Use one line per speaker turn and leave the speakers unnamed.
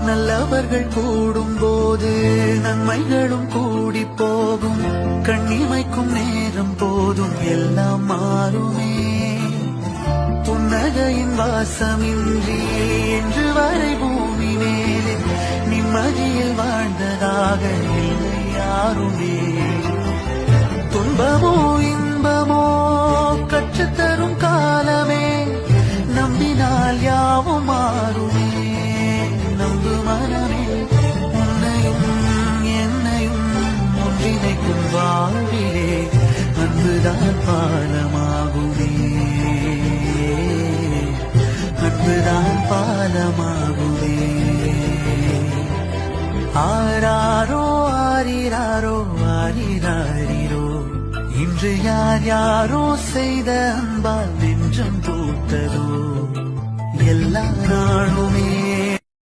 நல்லவர்கள் கூடும் போது நன்மைகளும் கூடி போகும். கண்ணிமைக்கும் நேரம் போதும் எல்லாம் மாறுமே. புன்னகையின் வாசமின்றி என்று வரை பூமி மேலே நிம்மதியில் வாழ்ந்ததாக இல்லை யாருமே. துன்பமோ இன்பமோ கற்றுத்தரும் காலமே, நம்பினால் யாவும் மாறுமே. நம்பு மனமே, உன்னையும் என்னையும் ஒன்றிணைக்கும் வாழ்விலே அன்புதான் பாலமாகுமே. அன்புதான் பாலமாகுமே. ஆராரோ ஆரிராரோ ஆரிராரிரோ, இன்று யார் யாரோ செய்த அன்பால் நெஞ்சம் பூத்ததோ. எல்லா நாளுமே